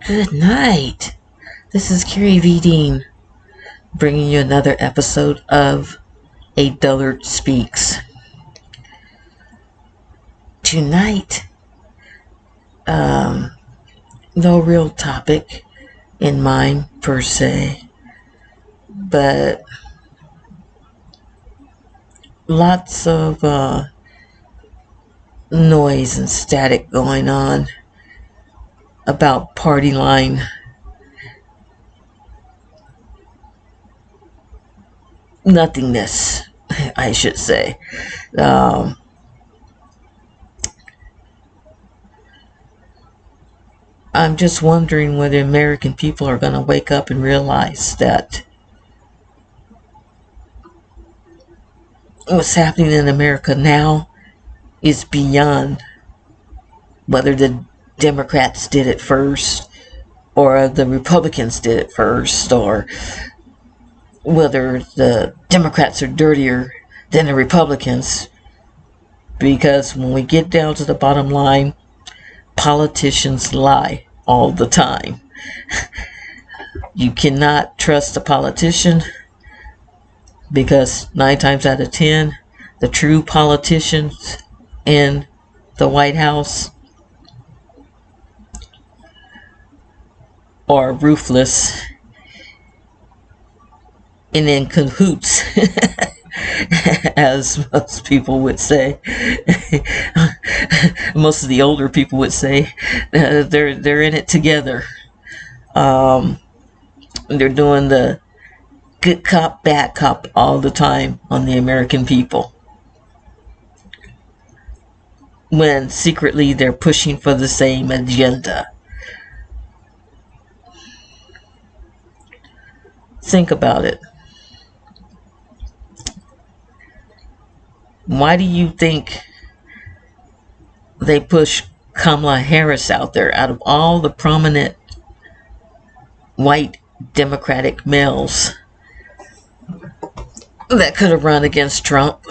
Good night. This is Carrie V. Dean, bringing you another episode of A Dullard Speaks. Tonight, no real topic in mind per se, but lots of noise and static going on about party line nothingness, I should say. I'm just wondering whether American people are going to wake up and realize that what's happening in America now is beyond whether the Democrats did it first or the Republicans did it first, or whether the Democrats are dirtier than the Republicans. Because when we get down to the bottom line, politicians lie all the time. You cannot trust a politician because 9 times out of 10, the true politicians in the White House are ruthless and in cahoots, as most people would say. Most of the older people would say they're in it together. They're doing the good cop, bad cop all the time on the American people, when secretly they're pushing for the same agenda. Think about it. Why do you think they push Kamala Harris out there out of all the prominent white Democratic males that could have run against Trump?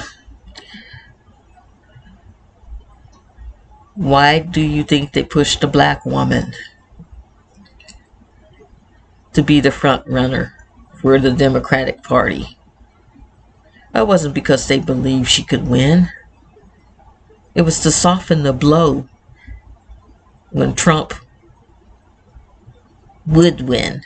Why do you think they pushed a black woman to be the front runner for the Democratic Party? That wasn't because they believed she could win. It was to soften the blow when Trump would win.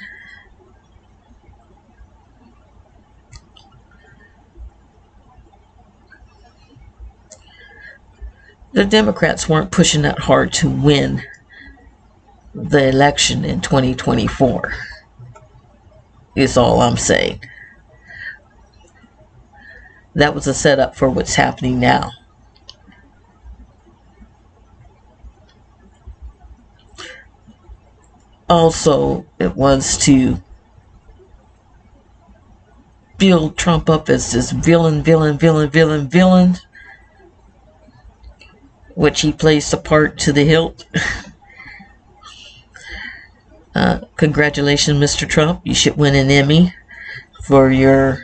The Democrats weren't pushing that hard to win the election in 2024, is all I'm saying. That was a setup for what's happening now. Also, it was to build Trump up as this villain, which he plays the part to the hilt. Congratulations, Mr. Trump. You should win an Emmy for your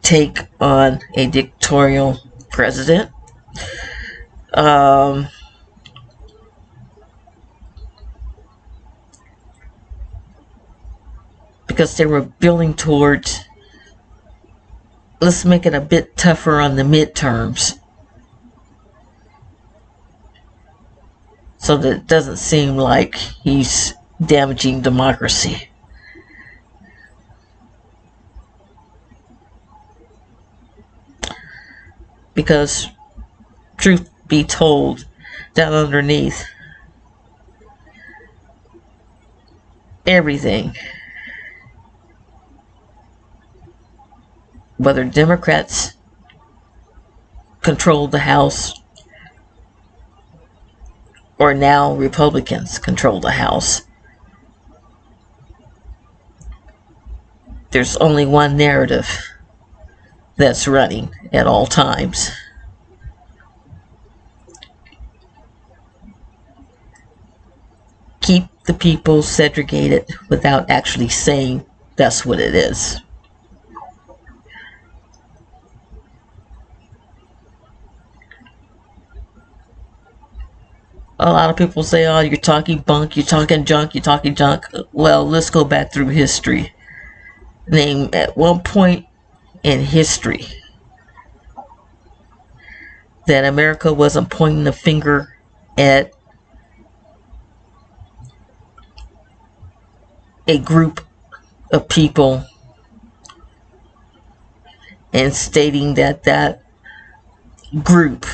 take on a dictatorial president. Because they were building towards, let's make it a bit tougher on the midterms, so that it doesn't seem like he's damaging democracy. Because, truth be told, down underneath everything, whether Democrats control the House or now Republicans control the House, there's only one narrative that's running at all times. Keep the people segregated without actually saying that's what it is. A lot of people say, oh, you're talking bunk, you're talking junk, you're talking junk. Well, let's go back through history. Name at one point in history that America wasn't pointing the finger at a group of people and stating that that group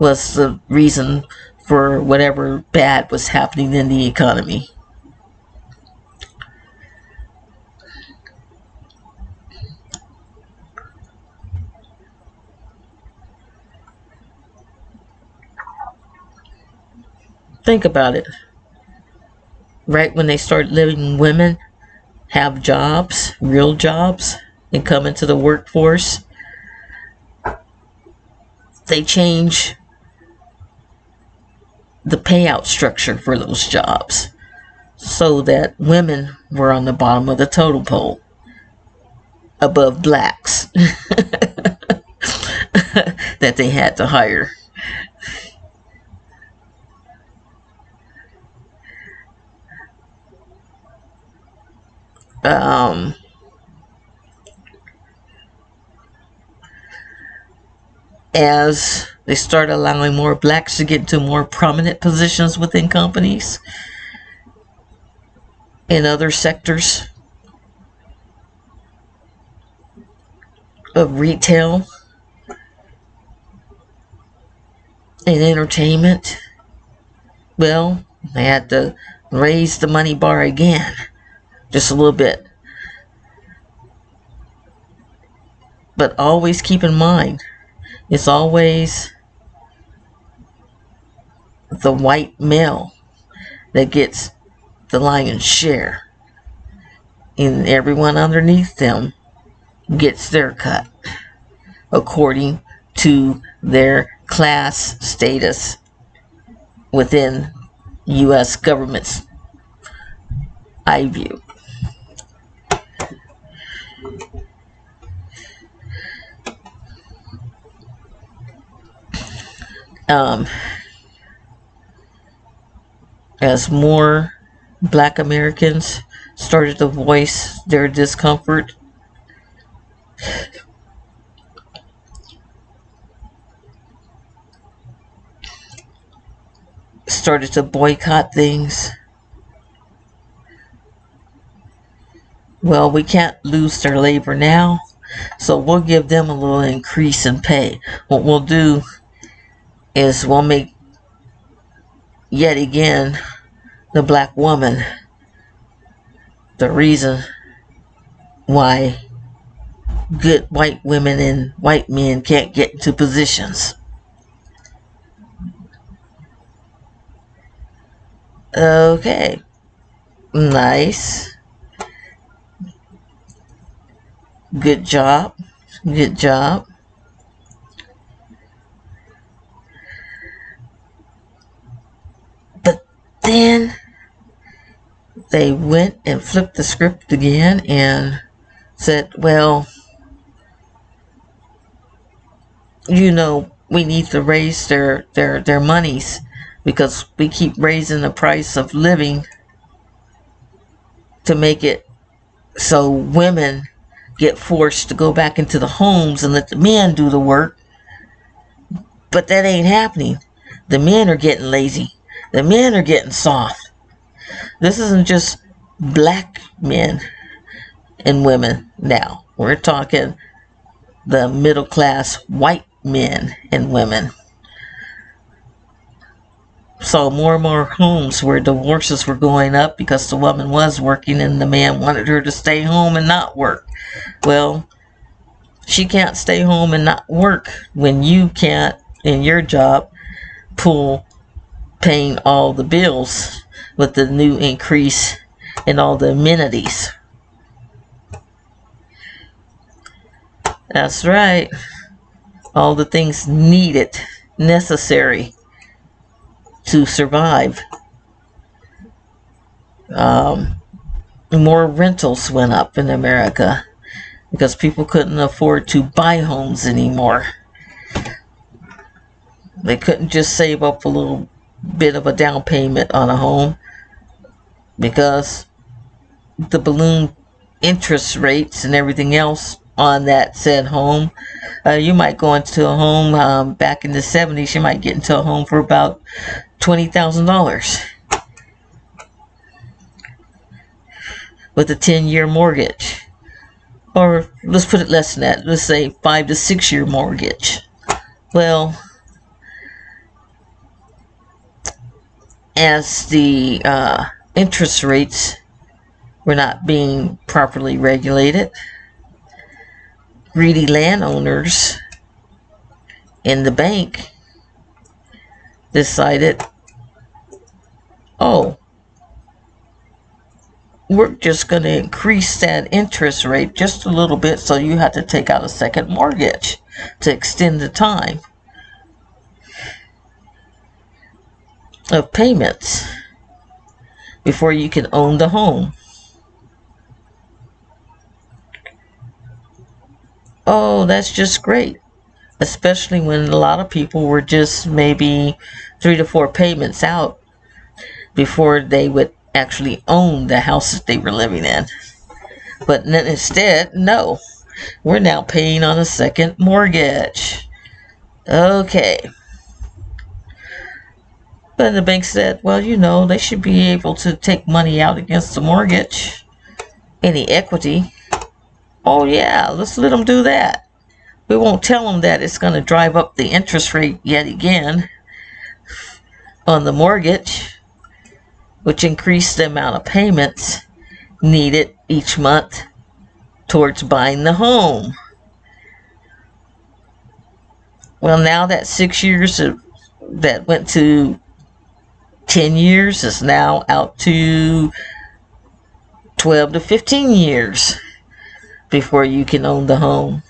was the reason for whatever bad was happening in the economy. Think about it. Right when they started letting women have jobs, real jobs, and come into the workforce, they change the payout structure for those jobs so that women were on the bottom of the totem pole above blacks that they had to hire. As they start allowing more blacks to get into more prominent positions within companies in other sectors of retail and entertainment, well, they had to raise the money bar again, just a little bit. But always keep in mind, it's always the white male that gets the lion's share, and everyone underneath them gets their cut according to their class status within U.S. government's eye view. As more Black Americans started to voice their discomfort, started to boycott things, well, we can't lose their labor now, so we'll give them a little increase in pay. What we'll do is we'll make yet again the black woman the reason why good white women and white men can't get into positions. Okay, nice, good job, good job. But then they went and flipped the script again and said, well, we need to raise their monies because we keep raising the price of living to make it so women get forced to go back into the homes and let the men do the work. But that ain't happening. The men are getting lazy. The men are getting soft. This isn't just black men and women now. We're talking the middle class white men and women. So more and more homes where divorces were going up because the woman was working and the man wanted her to stay home and not work. Well, she can't stay home and not work when you can't, in your job, pull paying all the bills with the new increase in all the amenities. That's right. All the things needed, necessary to survive. More rentals went up in America because people couldn't afford to buy homes anymore. They couldn't just save up a little bit of a down payment on a home because the balloon interest rates and everything else on that said home. You might go into a home back in the 70s, you might get into a home for about $20,000 with a 10-year mortgage. Or let's put it less than that. Let's say 5 to 6 year mortgage. Well, as the interest rates were not being properly regulated, greedy landowners in the bank decided, oh, we're just going to increase that interest rate just a little bit, so you have to take out a second mortgage to extend the time of payments before you can own the home. Oh, that's just great, especially when a lot of people were just maybe 3 to 4 payments out before they would actually own the house that they were living in. But then instead, no, we're now paying on a second mortgage. Okay. But the bank said, well, you know, they should be able to take money out against the mortgage, any equity. Oh yeah, let's let them do that. We won't tell them that it's going to drive up the interest rate yet again on the mortgage, which increased the amount of payments needed each month towards buying the home. Well, now that 6 years that went to 10 years is now out to 12 to 15 years before you can own the home.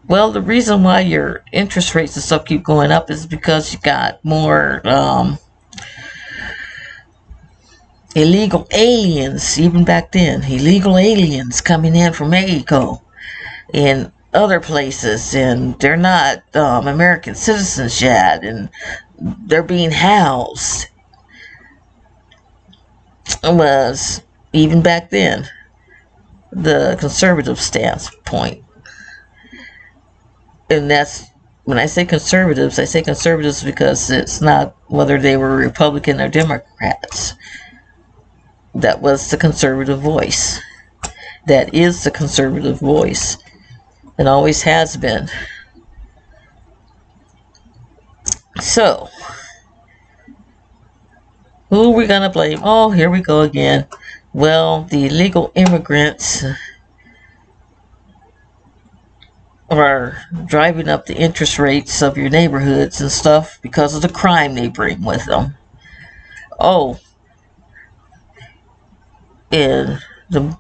Well, the reason why your interest rates and stuff keep going up is because you got more illegal aliens, even back then. Illegal aliens coming in from Mexico and other places, and they're not American citizens yet, and they're being housed. It was, even back then, the conservative standpoint. And that's, when I say conservatives because it's not whether they were Republican or Democrats. That was the conservative voice. That is the conservative voice. And always has been. So, who are we going to blame? Oh, here we go again. Well, the illegal immigrants are driving up the interest rates of your neighborhoods and stuff because of the crime they bring with them. Oh, and the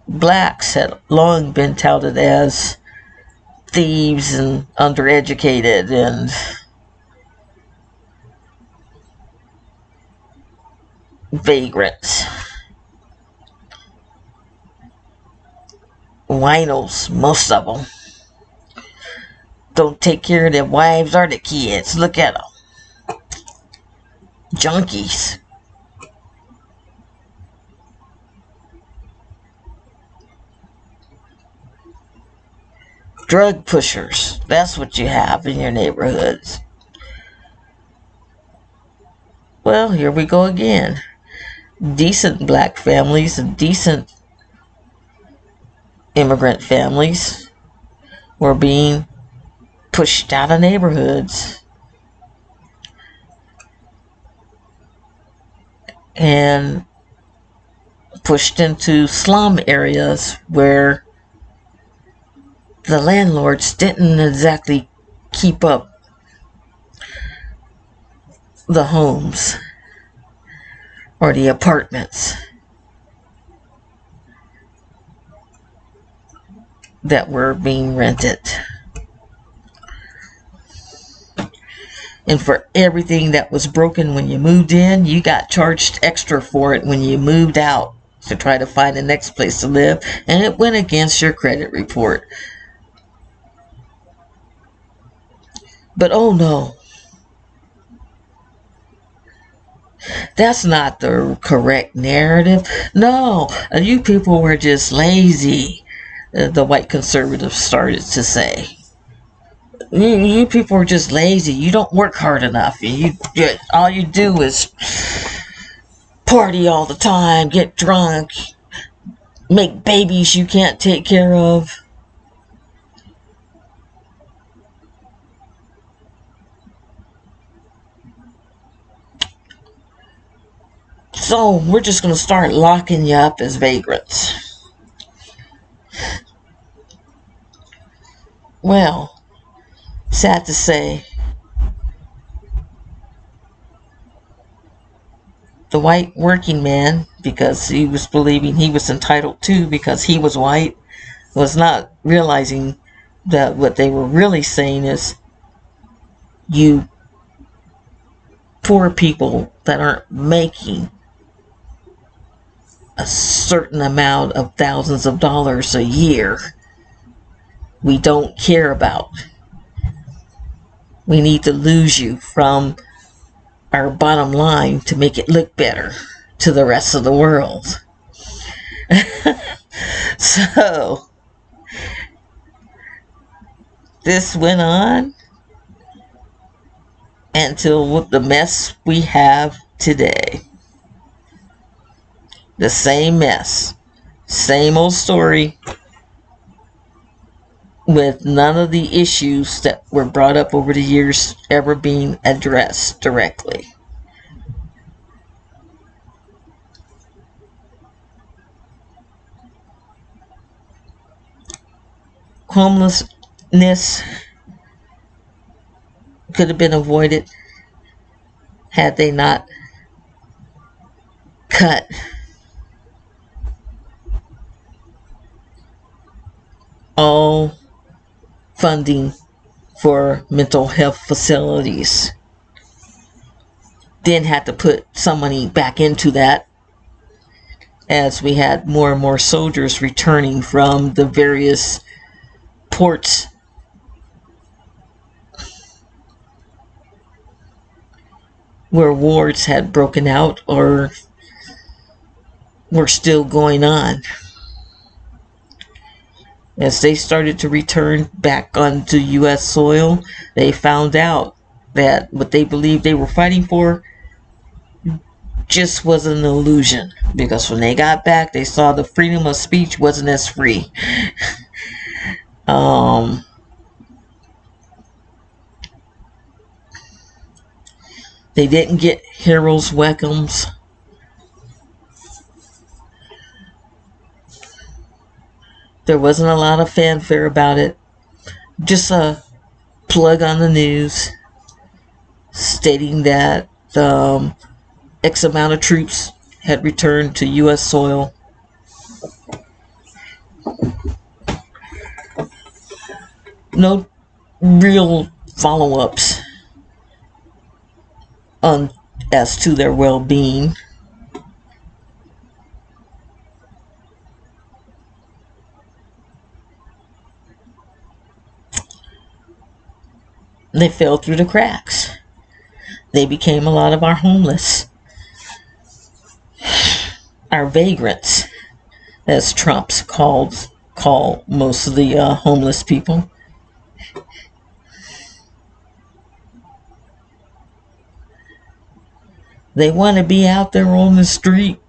blacks had long been touted as thieves and undereducated and vagrants. Winos, most of them. Don't take care of their wives or their kids. Look at them. Junkies. Drug pushers. That's what you have in your neighborhoods. Well, here we go again. Decent black families and decent immigrant families were being pushed out of neighborhoods and pushed into slum areas where the landlords didn't exactly keep up the homes or the apartments that were being rented. And for everything that was broken when you moved in, you got charged extra for it when you moved out. to try to find the next place to live, and it went against your credit report. But oh no, that's not the correct narrative. No, you people were just lazy, the white conservatives started to say. You people are just lazy. You don't work hard enough. All you do is party all the time, get drunk, make babies you can't take care of. So we're just going to start locking you up as vagrants. Well, sad to say, the white working man, because he was believing he was entitled to because he was white, was not realizing that what they were really saying is, you poor people that aren't making a certain amount of thousands of dollars a year, we don't care about. We need to lose you from our bottom line to make it look better to the rest of the world. So this went on until the mess we have today. The same mess, same old story, with none of the issues that were brought up over the years ever being addressed directly. Homelessness could have been avoided had they not cut all funding for mental health facilities. Then had to put some money back into that as we had more and more soldiers returning from the various ports where wars had broken out or were still going on. As they started to return back onto U.S. soil, they found out that what they believed they were fighting for just was an illusion. Because when they got back, they saw the freedom of speech wasn't as free. They didn't get heroes' welcomes. There wasn't a lot of fanfare about it. Just a plug on the news stating that X amount of troops had returned to U.S. soil. No real follow-ups on as to their well-being. They fell through the cracks. They became a lot of our homeless, our vagrants, as Trump's call most of the homeless people. They want to be out there on the street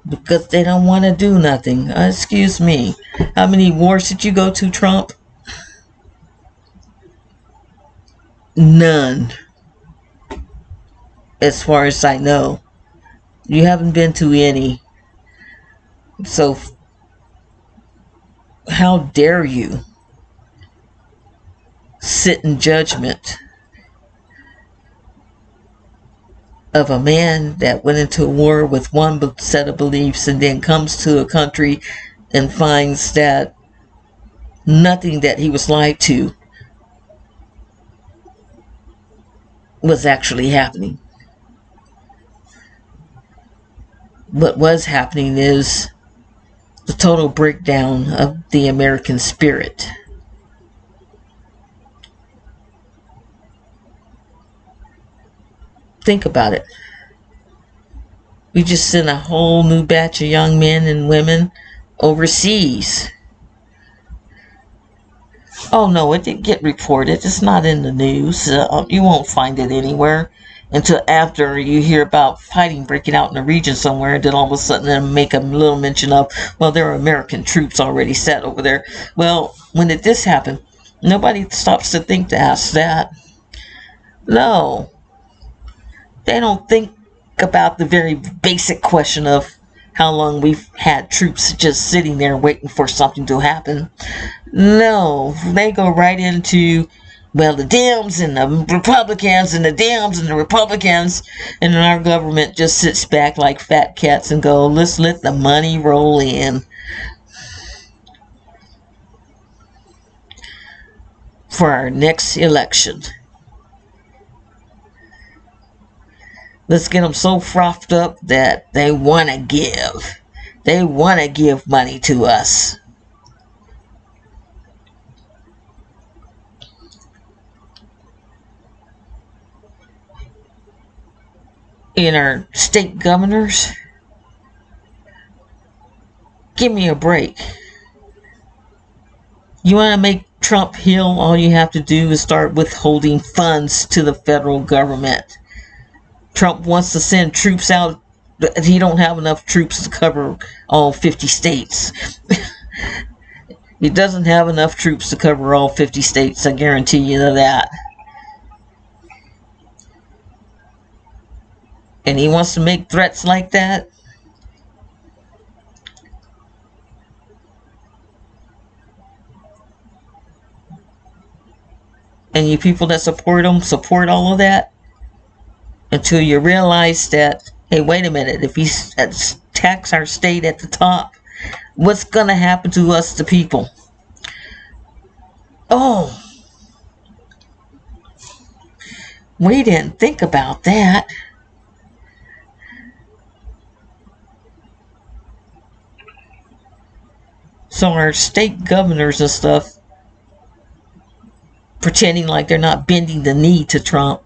because they don't want to do nothing. Excuse me. How many wars did you go to, Trump? None. As far as I know. You haven't been to any. So how dare you sit in judgment of a man that went into a war with one set of beliefs and then comes to a country and finds that nothing that he was lied to was actually happening. what was happening is the total breakdown of the American spirit. Think about it. We just sent a whole new batch of young men and women overseas. Oh no, it didn't get reported. It's not in the news. You won't find it anywhere until after you hear about fighting breaking out in the region somewhere. Then all of a sudden they make a little mention of, well, there are American troops already set over there. Well, when did this happen? Nobody stops to think to ask that. No, they don't think about the very basic question of how long we've had troops just sitting there waiting for something to happen. No, they go right into, well, the Dems and the Republicans and the Dems and the Republicans, and then our government just sits back like fat cats and go, let's let the money roll in for our next election. Let's get them so frothed up that they want to give. They want to give money to us. In our state governors, give me a break. You want to make Trump heal? All you have to do is start withholding funds to the federal government. Trump wants to send troops out. He don't have enough troops to cover all 50 states. He doesn't have enough troops to cover all 50 states. I guarantee you that. And he wants to make threats like that. And you people that support him, support all of that. Until you realize that, hey, wait a minute, if he attacks our state at the top, what's going to happen to us, the people? Oh, we didn't think about that. So our state governors and stuff, pretending like they're not bending the knee to Trump.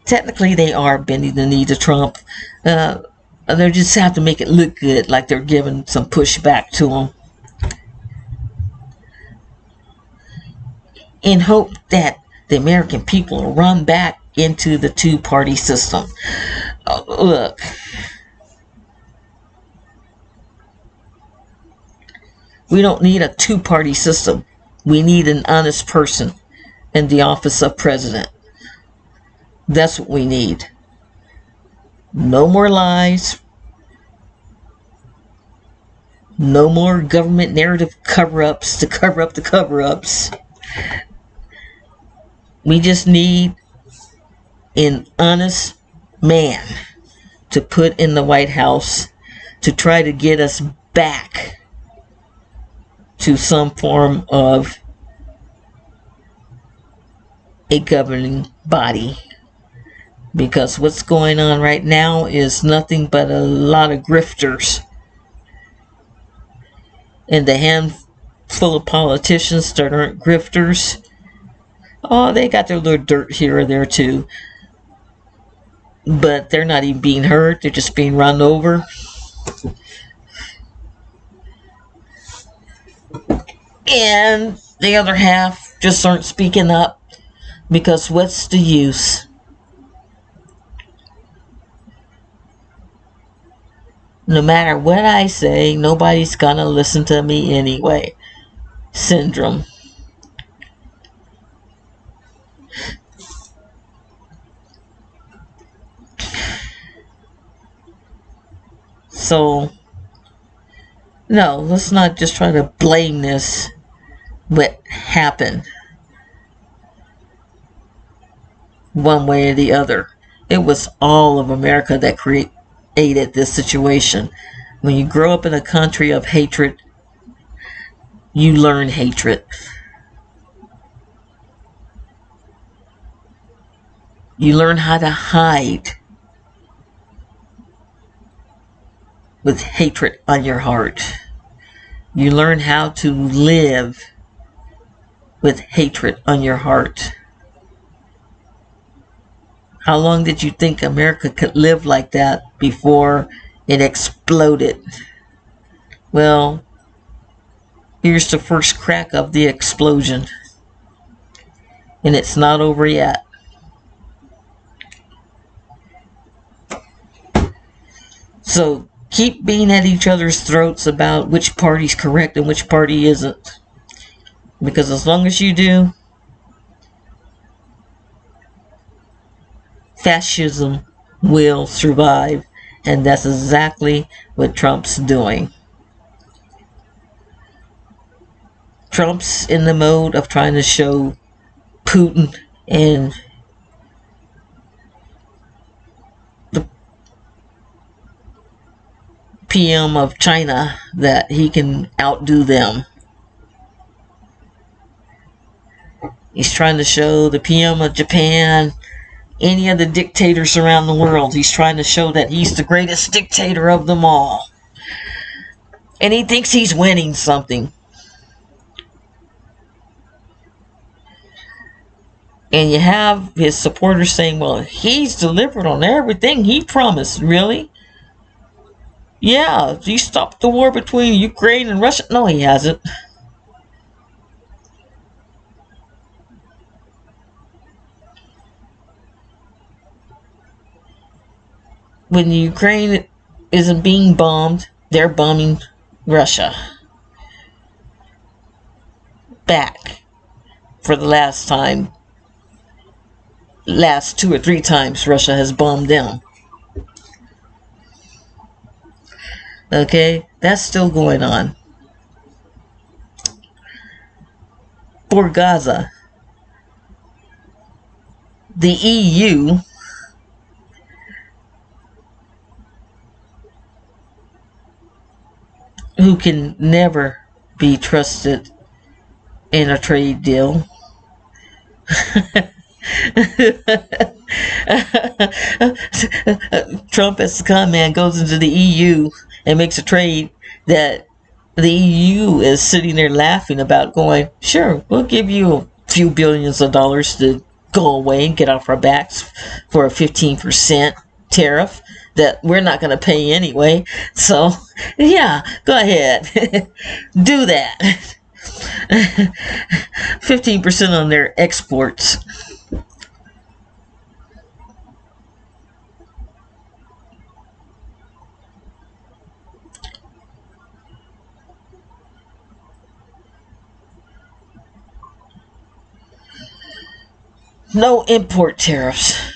Technically, they are bending the knee to Trump. They just have to make it look good, like they're giving some pushback to him, in hope that the American people will run back into the two-party system. Look, we don't need a two-party system. We need an honest person in the office of president. That's what we need. No more lies. No more government narrative cover-ups to cover up the cover-ups. We just need an honest man to put in the White House to try to get us back to some form of a governing body. Because what's going on right now is nothing but a lot of grifters. And the handful of politicians that aren't grifters, oh, they got their little dirt here or there too. But they're not even being hurt, they're just being run over. And the other half just aren't speaking up, because what's the use? No matter what I say, nobody's gonna listen to me anyway. Syndrome. So, no, let's not just try to blame this what happened one way or the other. It was all of America that created this situation. When you grow up in a country of hatred, you learn hatred. You learn how to hide with hatred on your heart. You learn how to live with hatred on your heart. How long did you think America could live like that before it exploded? Well, here's the first crack of the explosion. And it's not over yet. So keep being at each other's throats about which party's correct and which party isn't. Because as long as you do, fascism will survive. And that's exactly what Trump's doing. Trump's in the mode of trying to show Putin and the PM of China that he can outdo them. He's trying to show the PM of Japan, any of the dictators around the world, he's trying to show that he's the greatest dictator of them all. And he thinks he's winning something. And you have his supporters saying, well, he's delivered on everything he promised. Really? Yeah, he stopped the war between Ukraine and Russia. No, he hasn't. When Ukraine isn't being bombed, they're bombing Russia. Back for the last time. Last 2 or 3 times Russia has bombed them. Okay, that's still going on. For Gaza, the EU who can never be trusted in a trade deal. Trump as the con man goes into the EU and makes a trade that the EU is sitting there laughing about, going, sure, we'll give you a few billions of dollars to go away and get off our backs for a 15% tariff that we're not going to pay anyway. So, yeah, go ahead. Do that. 15% on their exports. No import tariffs.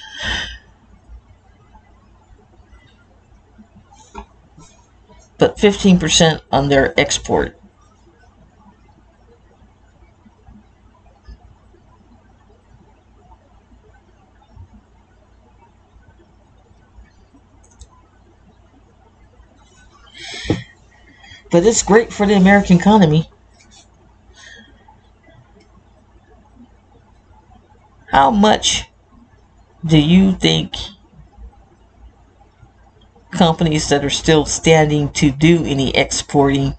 But 15% on their export. But it's great for the American economy. How much do you think companies that are still standing to do any exporting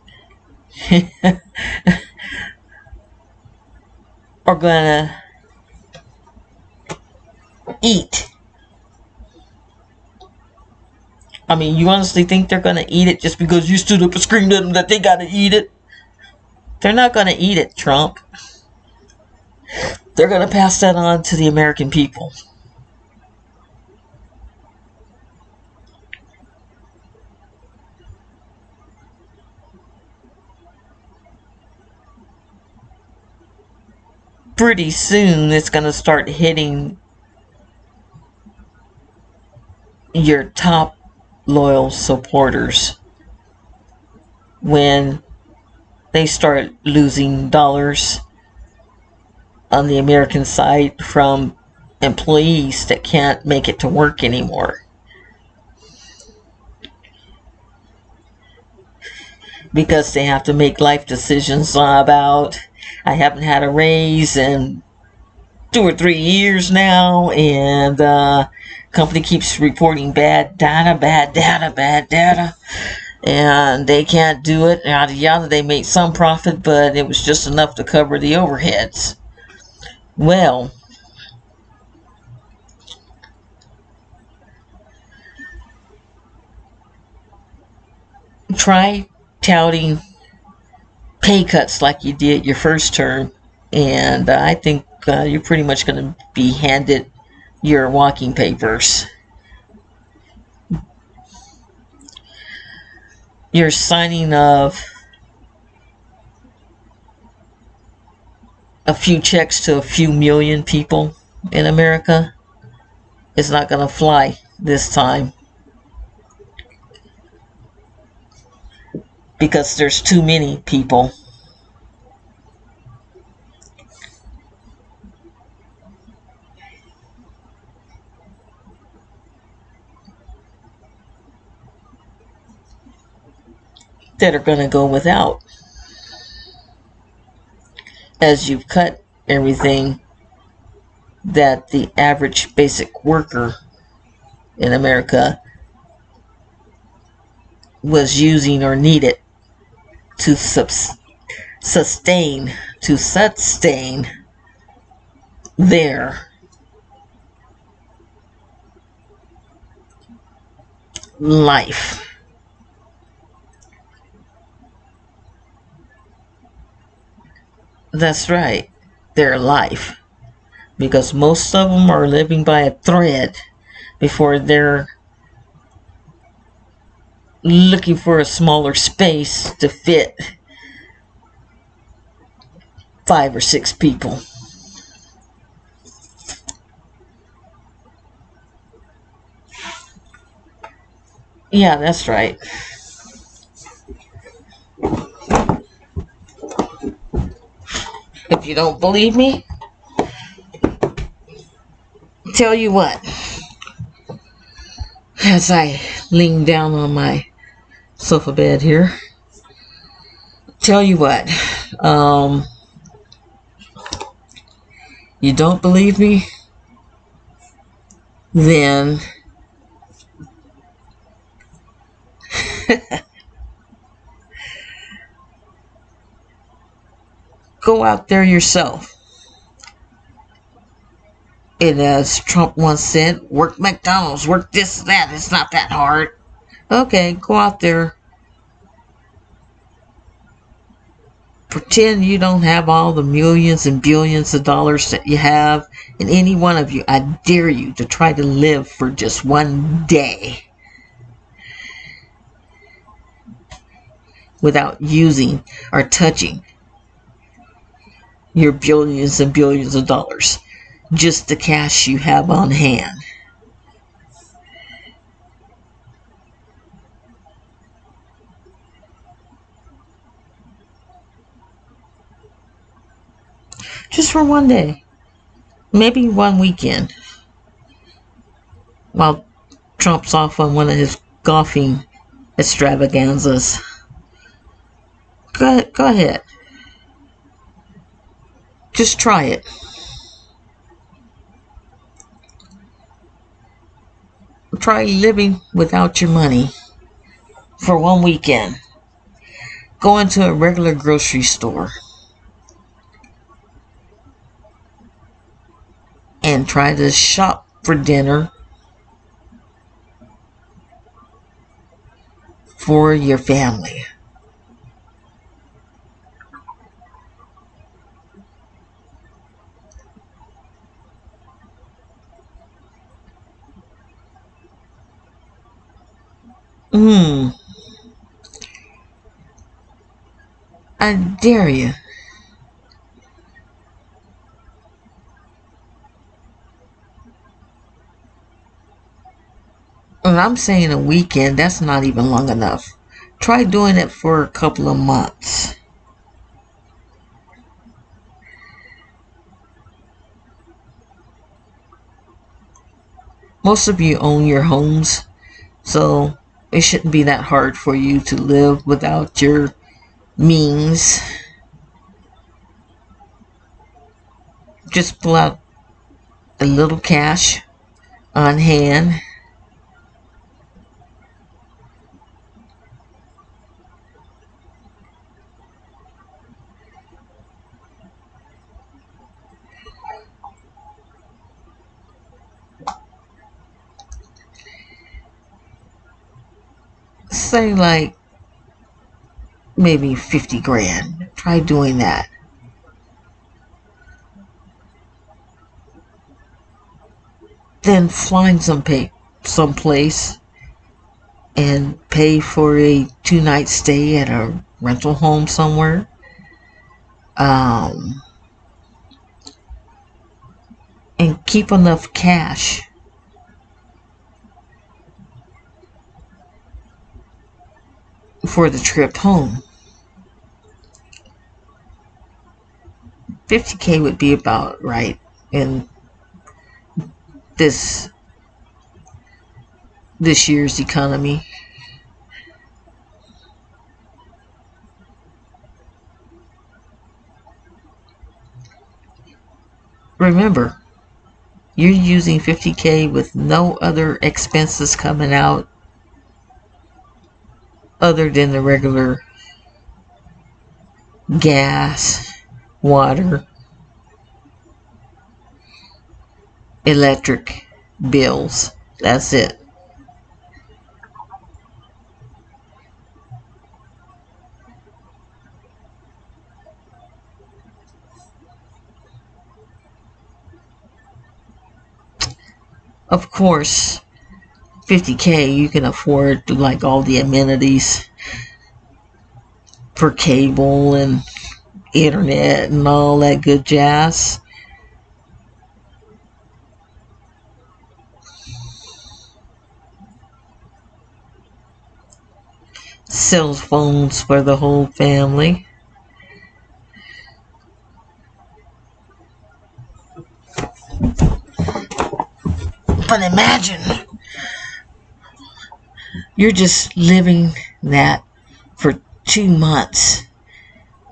are gonna eat? I mean, you honestly think they're gonna eat it just because you stood up and screamed at them that they gotta eat it? They're not gonna eat it, Trump. They're gonna pass that on to the American people. Pretty soon it's going to start hitting your top loyal supporters when they start losing dollars on the American side from employees that can't make it to work anymore. Because they have to make life decisions about, I haven't had a raise in 2 or 3 years now, and company keeps reporting bad data, and they can't do it. Yada yada. They made some profit, but it was just enough to cover the overheads. Well, try touting pay cuts like you did your first term, and I think you're pretty much going to be handed your walking papers. Your signing of a few checks to a few million people in America is not going to fly this time, because there's too many people. That are going to go without, as you've cut everything that the average basic worker in America was using or needed to sustain their life. That's right, their life. Because most of them are living by a thread before they're looking for a smaller space to fit 5 or 6 people. Yeah, that's right. If you don't believe me, tell you what. As I lean down on my sofa bed here, tell you what. You don't believe me? Then go out there yourself. And as Trump once said, work McDonald's, work this, that. It's not that hard. Okay, go out there. Pretend you don't have all the millions and billions of dollars that you have. And any one of you, I dare you to try to live for just one day without using or touching your billions and billions of dollars. Just the cash you have on hand. Just for one day. Maybe one weekend. While Trump's off on one of his golfing extravaganzas. Go ahead. Just try it. Try living without your money for one weekend. Go into a regular grocery store and try to shop for dinner for your family. I dare you. And I'm saying a weekend, that's not even long enough. Try doing it for a couple of months. Most of you own your homes, so it shouldn't be that hard for you to live without your means. Just pull out a little cash on hand say like maybe 50 grand. Try doing that. Then flying someplace and pay for a 2-night stay at a rental home somewhere. And keep enough cash for the trip home. 50K would be about right in this year's economy. Remember, you're using 50K with no other expenses coming out other than the regular gas, water, electric bills. That's it. Of course, 50K you can afford like all the amenities for cable and internet and all that good jazz. Cell phones for the whole family. But imagine you're just living that for 2 months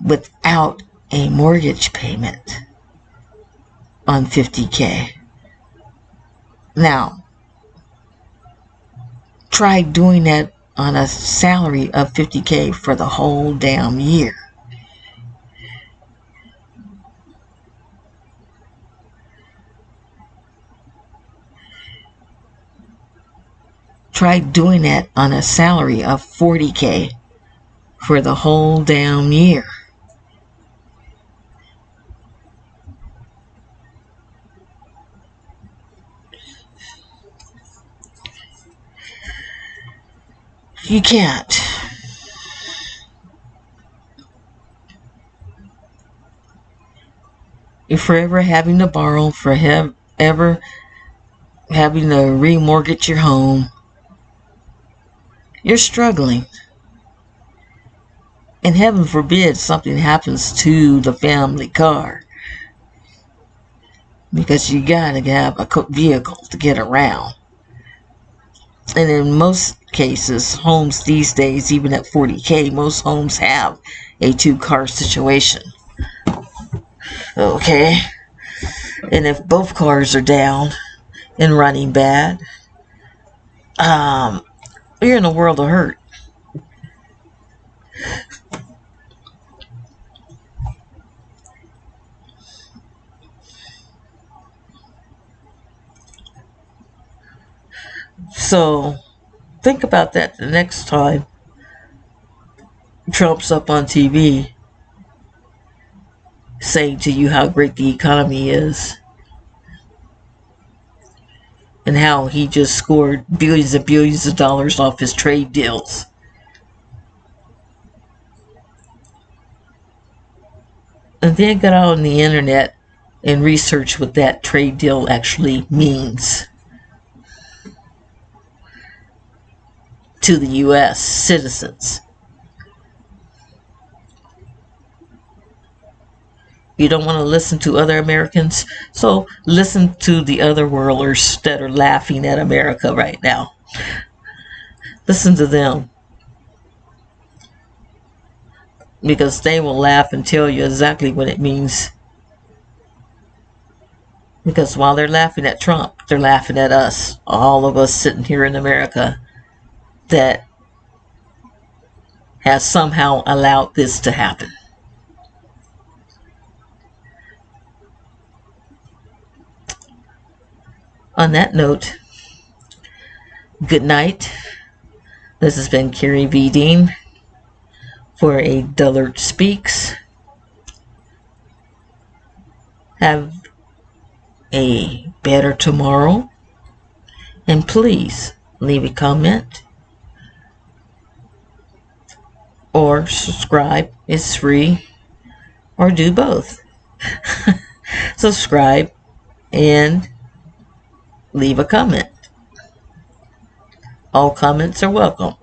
without a mortgage payment on 50K. Now, try doing that on a salary of 50K for the whole damn year. Try doing that on a salary of 40K for the whole damn year. You can't. You're forever having to borrow, forever having to remortgage your home. You're struggling. And heaven forbid something happens to the family car. Because you gotta have a vehicle to get around. And in most cases, homes these days, even at 40K, most homes have a 2-car situation. Okay? And if both cars are down and running bad, you're in a world of hurt. So think about that the next time Trump's up on TV saying to you how great the economy is and how he just scored billions and billions of dollars off his trade deals. And then get out on the internet and research what that trade deal actually means to the U.S. citizens. You don't want to listen to other Americans, so listen to the other worlders that are laughing at America right now. Listen to them. Because they will laugh and tell you exactly what it means. Because while they're laughing at Trump, they're laughing at us, all of us sitting here in America that has somehow allowed this to happen. On that note, good night. This has been Carrie V. Dean for a Dullard Speaks. Have a better tomorrow. And please leave a comment or subscribe. It's free. Or do both. Subscribe and leave a comment. All comments are welcome,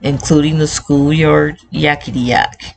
including the schoolyard yakety yak.